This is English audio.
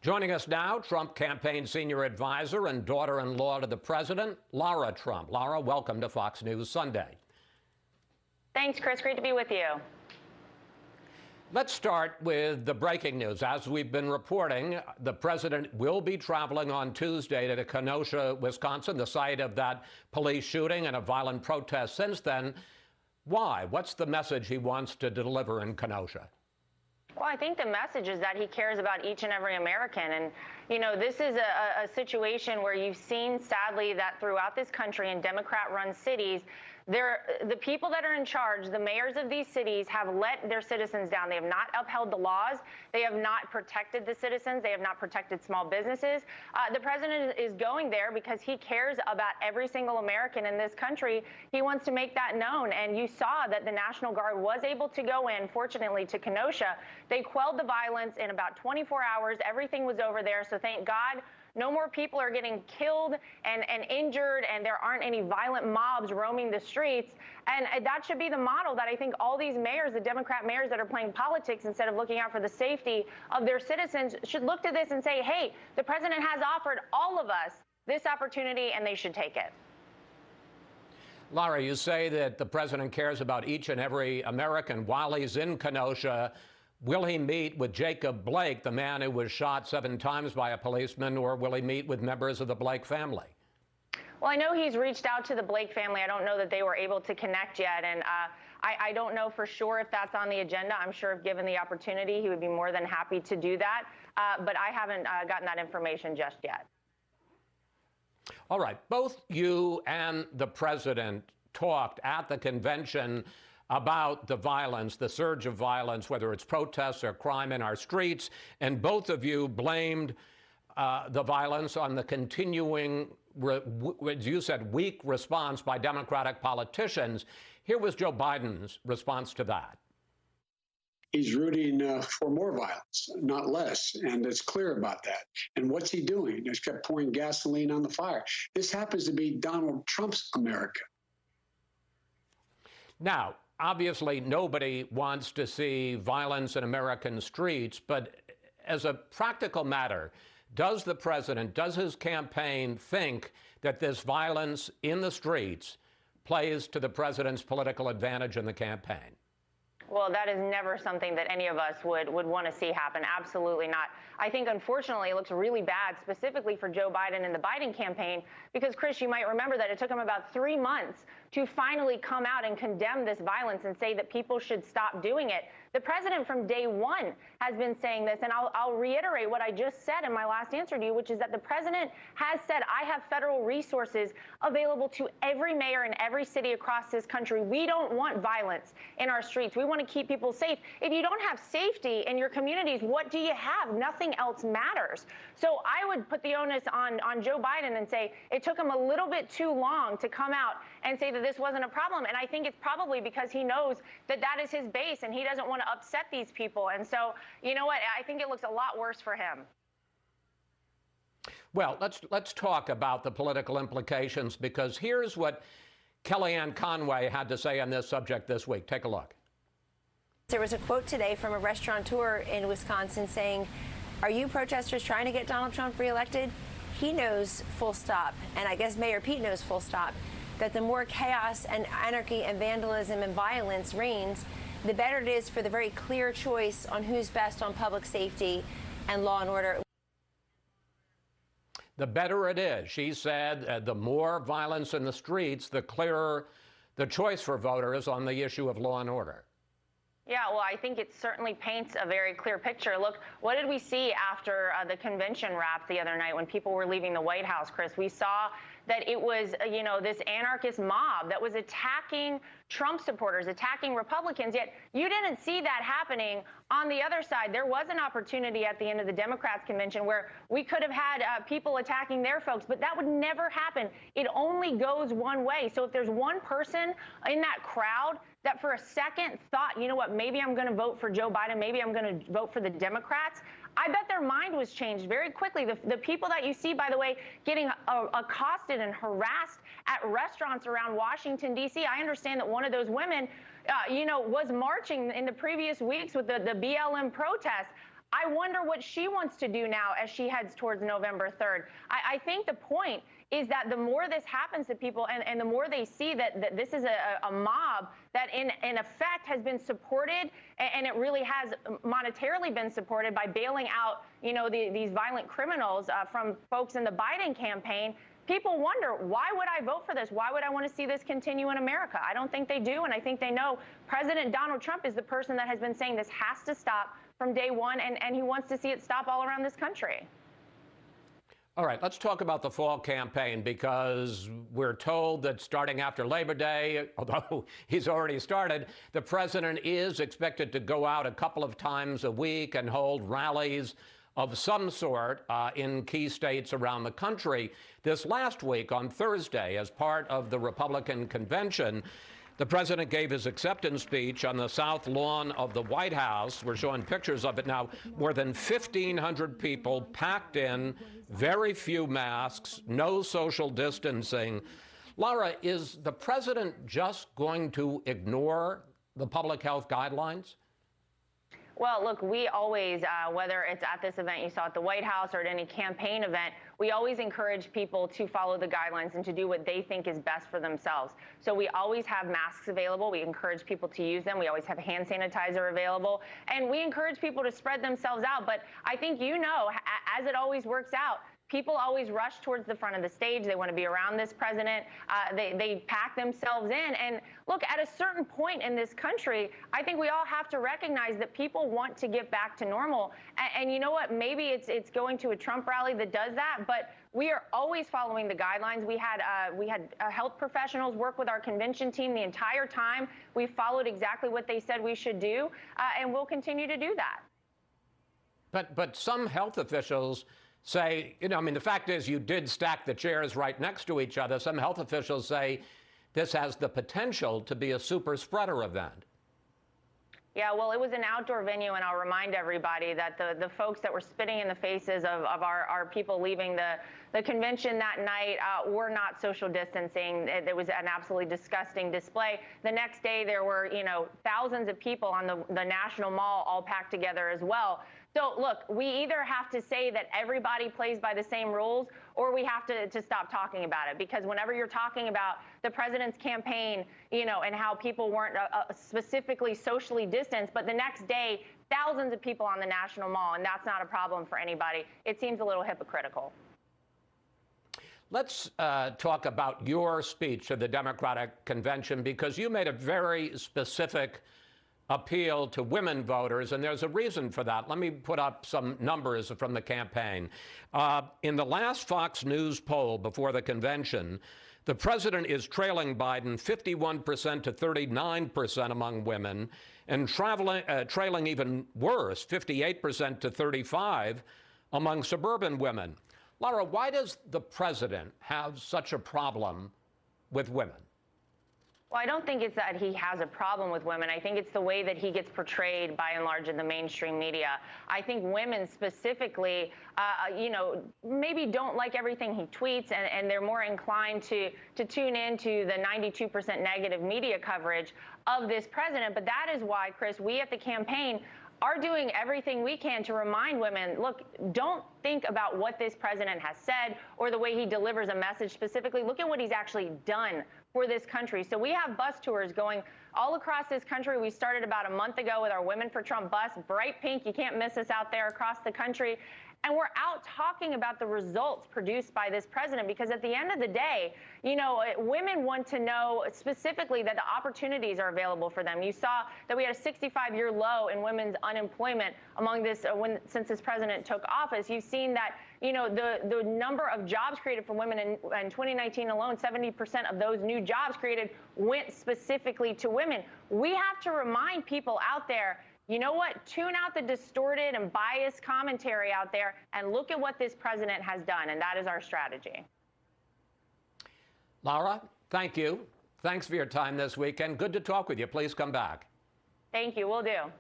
Joining us now, Trump campaign senior advisor and daughter-in-law to the president, Lara Trump. Lara, welcome to Fox News Sunday. Thanks, Chris. Great to be with you. Let's start with the breaking news. As we've been reporting, the president will be traveling on Tuesday to Kenosha, Wisconsin, the site of that police shooting and a violent protest since then. Why? What's the message he wants to deliver in Kenosha? Well, I think the message is that he cares about each and every American. And, you know, this is a situation where you've seen, sadly, that throughout this country in Democrat-run cities, the people that are in charge, the mayors of these cities, have let their citizens down. They have not upheld the laws. They have not protected the citizens. They have not protected small businesses. The president is going there because he cares about every single American in this country. He wants to make that known. And you saw that the National Guard was able to go in, fortunately, to Kenosha. They quelled the violence in about 24 hours. Everything was over there. So thank God. No more people are getting killed and injured, and there aren't any violent mobs roaming the streets. And that should be the model that I think all these mayors, the Democrat mayors that are playing politics instead of looking out for the safety of their citizens, should look to this and say, hey, the president has offered all of us this opportunity, and they should take it. Lara, you say that the president cares about each and every American while he's in Kenosha. Will he meet with Jacob Blake, the man who was shot 7 times by a policeman, or will he meet with members of the Blake family? Well, I know he's reached out to the Blake family. I don't know that they were able to connect yet, and I don't know for sure if that's on the agenda. I'm sure if given the opportunity, he would be more than happy to do that, but I haven't gotten that information just yet. All right. Both you and the president talked at the convention about the violence, the surge of violence, whether it's protests or crime in our streets, and both of you blamed the violence on the continuing, as you said, weak response by Democratic politicians. Here was Joe Biden's response to that. He's rooting for more violence, not less, and it's clear about that. And what's he doing? He's kept pouring gasoline on the fire. This happens to be Donald Trump's America. Now, obviously, nobody wants to see violence in American streets, but as a practical matter, does the president, does his campaign think that this violence in the streets plays to the president's political advantage in the campaign? Well, that is never something that any of us would want to see happen. Absolutely not. I think, unfortunately, it looks really bad, specifically for Joe Biden and the Biden campaign, because, Chris, you might remember that it took him about 3 months to finally come out and condemn this violence and say that people should stop doing it. The president from day one has been saying this, and I'll reiterate what I just said in my last answer to you, which is that the president has said, I have federal resources available to every mayor in every city across this country. We don't want violence in our streets. We want to keep people safe. If you don't have safety in your communities, what do you have? Nothing else matters. So I would put the onus on Joe Biden and say it took him a little bit too long to come out and say that this wasn't a problem. And I think it's probably because he knows that that is his base and he doesn't want to upset these people. And so, you know what? I think it looks a lot worse for him. Well, let's talk about the political implications, because here's what Kellyanne Conway had to say on this subject this week. Take a look. There was a quote today from a restaurateur in Wisconsin saying, are you protesters trying to get Donald Trump reelected? He knows, full stop, and I guess Mayor Pete knows, full stop, that the more chaos and anarchy and vandalism and violence reigns, the better it is for the very clear choice on who's best on public safety and law and order. The better it is, she said, the more violence in the streets, the clearer the choice for voters on the issue of law and order. Yeah, well, I think it certainly paints a very clear picture. Look, what did we see after the convention wrapped the other night when people were leaving the White House, Chris? We saw that it was, you know, this anarchist mob that was attacking Trump supporters, attacking Republicans, yet you didn't see that happening on the other side. There was an opportunity at the end of the Democrats convention where we could have had people attacking their folks, but that would never happen. It only goes one way. So if there's one person in that crowd that for a second thought, you know what, maybe I'm going to vote for Joe Biden, maybe I'm going to vote for the Democrats, I bet their mind was changed very quickly. The people that you see, by the way, getting accosted and harassed at restaurants around Washington, D.C., I understand that one of those women, was marching in the previous weeks with the BLM protests. I wonder what she wants to do now as she heads towards November 3rd. I think the point is that the more this happens to people and the more they see that this is a mob that in effect has been supported, and it really has monetarily been supported by bailing out, these violent criminals from folks in the Biden campaign. People wonder, why would I vote for this? Why would I want to see this continue in America? I don't think they do, and I think they know President Donald Trump is the person that has been saying this has to stop from day one, and he wants to see it stop all around this country. All right, let's talk about the fall campaign, because we're told that starting after Labor Day, although he's already started, the president is expected to go out a couple of times a week and hold rallies of some sort in key states around the country. This last week, on Thursday, as part of the Republican convention, the president gave his acceptance speech on the South Lawn of the White House. We're showing pictures of it now. More than 1,500 people packed in, very few masks, no social distancing. Lara, is the president just going to ignore the public health guidelines? Well, look, we always, whether it's at this event you saw at the White House or at any campaign event, we always encourage people to follow the guidelines and to do what they think is best for themselves. So we always have masks available. We encourage people to use them. We always have hand sanitizer available. And we encourage people to spread themselves out. But I think, as it always works out, people always rush towards the front of the stage. They want to be around this president. They pack themselves in. And look, at a certain point in this country, I think we all have to recognize that people want to get back to normal. And you know what? Maybe it's going to a Trump rally that does that. But we are always following the guidelines. We had health professionals work with our convention team the entire time. We followed exactly what they said we should do, and we'll continue to do that. But some health officials say, the fact is you did stack the chairs right next to each other. Some health officials say this has the potential to be a super spreader event. Yeah, well, it was an outdoor venue, and I'll remind everybody that the folks that were spitting in the faces of our people leaving the convention that night were not social distancing. It was an absolutely disgusting display. The next day, there were, thousands of people on the National Mall all packed together as well. So, look, we either have to say that everybody plays by the same rules, or we have to stop talking about it. Because whenever you're talking about the president's campaign, and how people weren't specifically socially distanced, but the next day, thousands of people on the National Mall, and that's not a problem for anybody, it seems a little hypocritical. Let's talk about your speech to the Democratic convention, because you made a very specific appeal to women voters, and there's a reason for that. Let me put up some numbers from the campaign. In the last Fox News poll before the convention, the president is trailing Biden 51% to 39% among women, and trailing even worse, 58% to 35% among suburban women. Lara, why does the president have such a problem with women? Well, I don't think it's that he has a problem with women. I think it's the way that he gets portrayed by and large in the mainstream media. I think women specifically, maybe don't like everything he tweets, and they're more inclined to tune into the 92% negative media coverage of this president. But that is why, Chris, we at the campaign are doing everything we can to remind women, look, don't think about what this president has said or the way he delivers a message specifically. Look at what he's actually done for this country. So we have bus tours going all across this country. We started about a month ago with our Women for Trump bus, bright pink. You can't miss us out there across the country. And we're out talking about the results produced by this president, because at the end of the day, women want to know specifically that the opportunities are available for them. You saw that we had a 65-year low in women's unemployment among this since this president took office. You've seen that the number of jobs created for women in 2019 alone, 70% of those new jobs created went specifically to women. We have to remind people out there, you know what? Tune out the distorted and biased commentary out there and look at what this president has done, and that is our strategy. Lara, thank you. Thanks for your time this weekend. Good to talk with you. Please come back. Thank you. Will do.